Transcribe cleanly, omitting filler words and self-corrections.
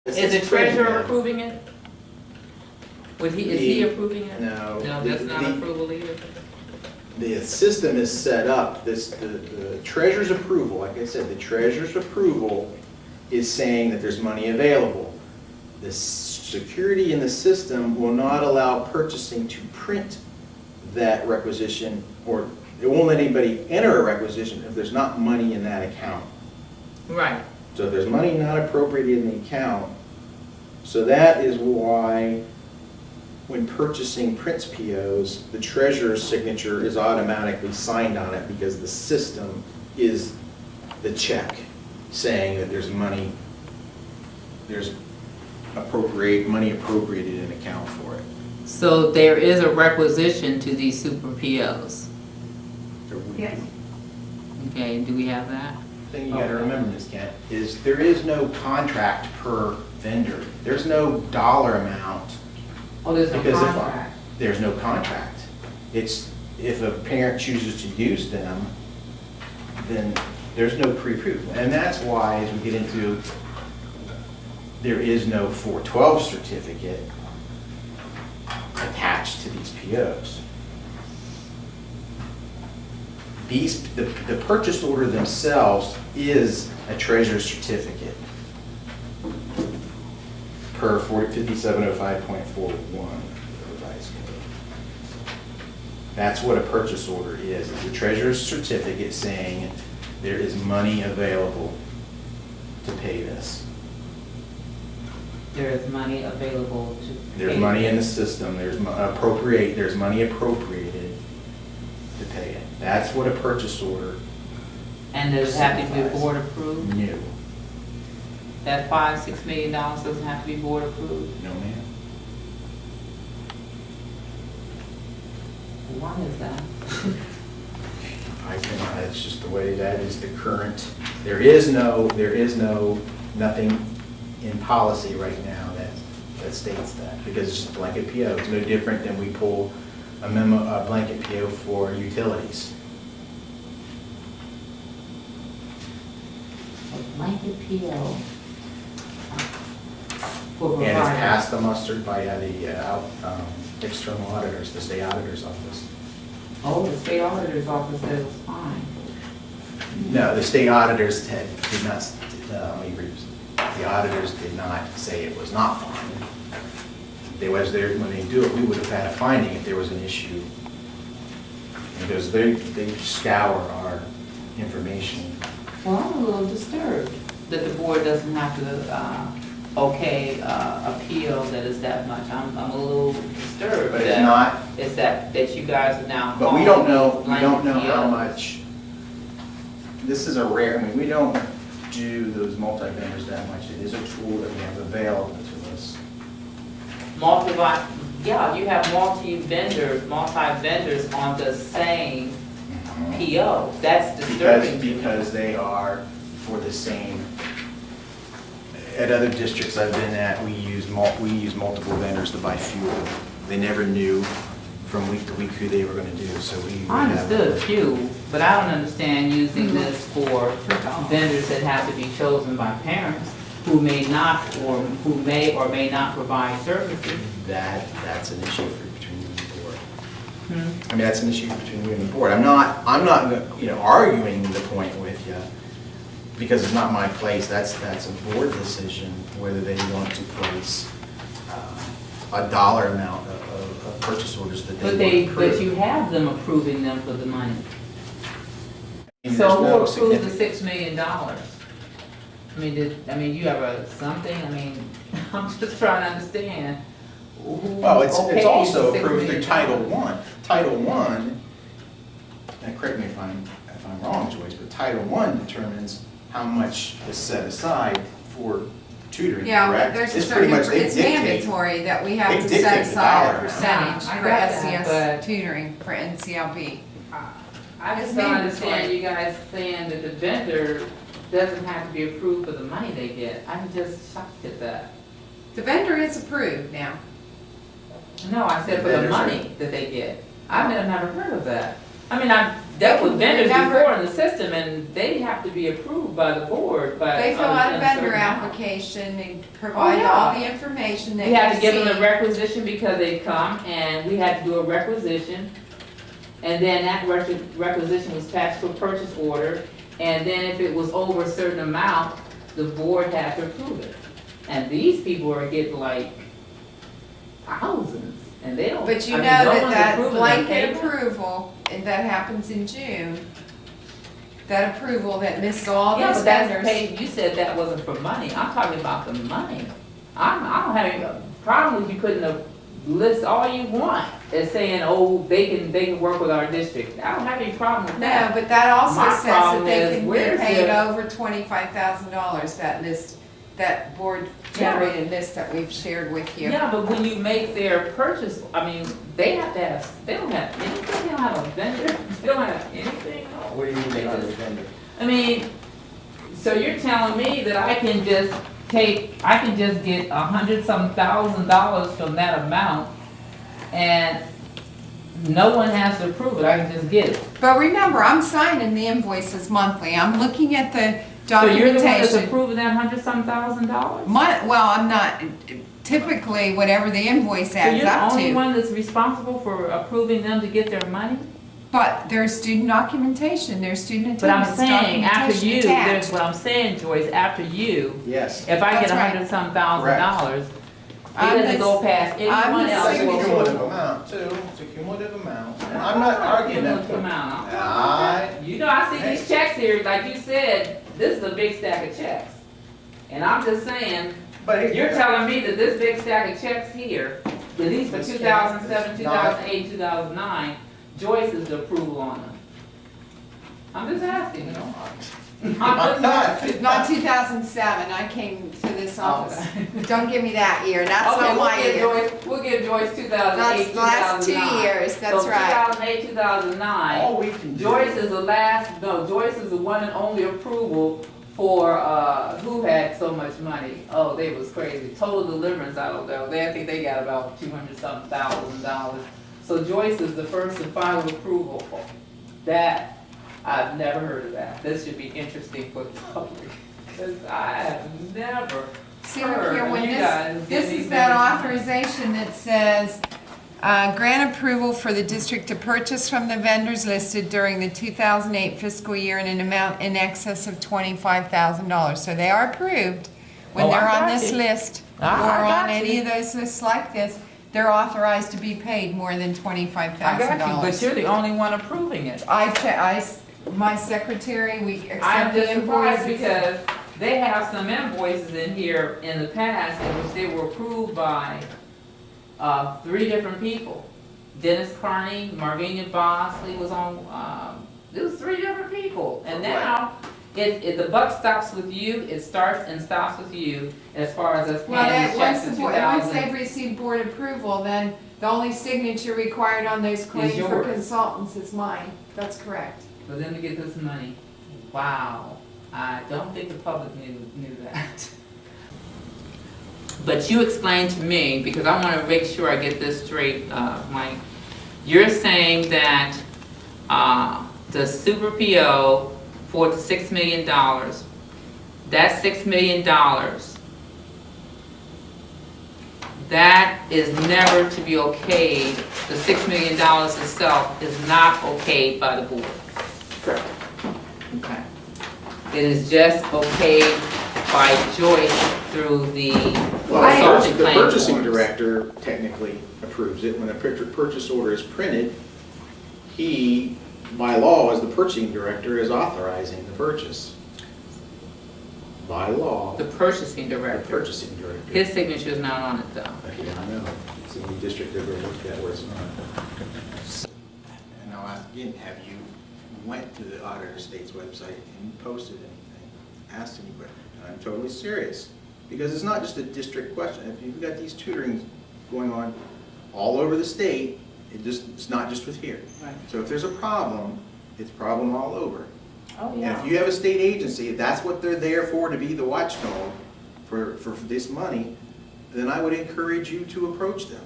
Is the treasurer approving it? Is he approving it? No. No, that's not approval either. The system is set up, the treasurer's approval, like I said, the treasurer's approval is saying that there's money available. The security in the system will not allow purchasing to print that requisition, or it won't let anybody enter a requisition if there's not money in that account. Right. So if there's money not appropriated in the account, so that is why when purchasing prints POs, the treasurer's signature is automatically signed on it because the system is the check saying that there's money, there's money appropriated in account for it. So there is a requisition to these super POs. Yes. Okay, do we have that? The thing you gotta remember, Ms. Kent, is there is no contract per vendor. There's no dollar amount. Oh, there's no Because contract. there's no contract. It's, if a parent chooses to use them, then there's no pre-approval. And that's why, as we get into, there is no 412 certificate attached to these POs. The purchase order themselves is a treasurer's certificate per 5705.41 revised code. That's what a purchase order is. It's a treasurer's certificate saying there is money available to pay this. There is money available to pay. There's money in the system, there's money appropriated to pay it. That's what a purchase order And does it have to be board approved? knew. That $5-6 million doesn't have to be board approved? No, ma'am. Why is that? I cannot, that's just the way that is the current, there is nothing in policy right now that states that, because it's just a blanket PO. It's no different than we pull a blanket PO for utilities. A blanket PO. For And it's providers. passed the mustard by the external auditors, the state auditor's office. Oh, the state auditor's office said it was fine. No, the state auditors did not, let me read this. The auditors did not say it was not fine. When they do it, we would have had a finding if there was an issue. Because they scour our information. Well, I'm a little disturbed that the board doesn't have to, okay, appeal that is that much. I'm a little disturbed. But it's that- not, It's that you guys are now. but we don't know calling these how blanket much, this is a rare, we don't do those multi-vendors that much. It is a tool that we have available to us. Yeah, you have multi-vendors on the same PO. That's disturbing. Because they are for the same, at other districts I've been at, we use multiple vendors to buy fuel. They never knew from week to week who they were gonna do, so we. I understood a few, but I don't understand using this for vendors that have to be chosen by parents who may not, or who may or may not provide services. That's an issue between you and the board. Hmm. I mean, that's an issue between you and the board. I'm not, arguing the point with you, because it's not my place. That's a board decision, whether they want to place a dollar amount of purchase orders that they want to approve. But you have them approving them for the money. And So there's who no approved the significant- $6 million? You have something, I'm just trying to understand. Who Well, it's okayed also the $6 approved through million? Title I. Title I, and correct me if I'm wrong, Joyce, but Title I determines how much is set aside for tutoring, Yeah, correct? there's It's just pretty much, they it's dictate. mandatory that we have they to dictate set the aside dollar a amount. percentage I for got that, SCS but- tutoring for NCLB. I It's just don't mandatory. understand you guys saying that the vendor doesn't have to be approved for the money they get. I'm just shocked at that. The vendor is approved now. No, I said The for the vendors are- money that they get. I've never heard of that. dealt with vendors Remember- before in the system, and they have to be approved by the board, but. They fill out a in vendor certain amount. application and provide yeah. all the information that We had to you give them a see. requisition because they come, and we had to do a requisition. And then that requisition was attached to a purchase order, and then if it was over a certain amount, the board had to approve it. And these people are getting like thousands, and they don't. But you I know mean, no that one's that approving their blanket payment. approval, and that happens in June, that approval that lists all Yeah, those but that's vendors. paid, you said that wasn't for money, I'm talking about the money. I don't have any problem with you putting a list all you want, as saying, oh, they can work with our district. I don't have any problem with No, that. but that also My says that problem they is, can be where's paid the- over $25,000, that list, that board generated list that we've shared with you. Yeah, but when you make their purchase, I mean, they have to have, they don't have anything, they don't have a vendor, they don't have anything. What do you mean they have a vendor? I mean, so you're telling me that I can just get $100,000 from that amount, and no one has to approve it, I can just get it. But remember, I'm signing the invoices monthly, I'm looking at the So you're the one that's documentation. approving that $100,000? Well, I'm not, typically, whatever the invoice So adds you're the up only to. one that's responsible for approving them to get their money? But there's student documentation, there's student But I'm attendance saying, after documentation you, there's attached. what I'm saying, Joyce, after you, Yes. if I get That's right. $100,000, it I'm doesn't the- go past anyone the else. That's a signature. cumulative amount too, it's a cumulative amount. And I'm not arguing that. Cumulative amount. I- You know, I see these checks here, like you said, this is a big stack of checks. And I'm just saying, But you're telling me that this big stack of checks here, at least for This 2007, is not- 2008, 2009, Joyce is the approval on them. I'm just asking, you know? I'm not. Not 2007, I came to this office. Okay. Don't give me that year, that's Okay, not my year. we'll give Joyce 2008, That's the last 2 2009. years, that's So right. 2008, 2009. All we can do. Joyce is the last, no, Joyce is the one and only approval for, who had so much money? Oh, they was crazy. Total Deliverance, I don't know. I think they got about $200-something thousand. So Joyce is the first and final approval for that. I've never heard of that. This should be interesting for the public, because I have never See, look heard here, of when you guys this getting is that money. authorization that says, grant approval for the district to purchase from the vendors listed during the 2008 fiscal year in an amount in excess of $25,000. So they are approved when Oh, I they're on got this you. list or I got on any you. of those lists like this. They're authorized to be paid more than I got you, but $25,000. you're the only one approving it. My secretary, we I'm accept just the surprised invoices. because they have some invoices in here in the past in which they were approved by 3 different people. Dennis Carney, Marvina Bosley was on, it was 3 different people. And now, the buck stops with you, it starts and stops with you as far as us Well, paying these checks in once 2000. they've received board approval, then the only signature required on those claims for yours. consultants is mine. That's correct. For them to get this money. Wow, I don't think the public knew that. But you explained to me, because I want to make sure I get this straight, Mike. You're saying that the super PO for the $6 million, that $6 million, that is never to be okayed. The $6 million itself is not okayed by the board. Correct. Okay. It is just okayed by Joyce through the Well, consultant the claim purchasing forms. director technically approves it. When a purchase order is printed, he, by law, as the purchasing director, is authorizing the purchase. By law, The purchasing the director. purchasing director. His signature is not on it though. Yeah, I know. It's in the district I've ever looked at where it's not. And I'll ask again, have you went to the Auditor State's website and posted anything, asked anybody? And I'm totally serious, because it's not just a district question. If you've got these tutorings going on all over the state, it's not just with here. Right. So if there's a problem, it's a problem all over. Oh, And if you have a state agency, if that's what they're there for, to be the watchdog for this money, then I would encourage you to approach them.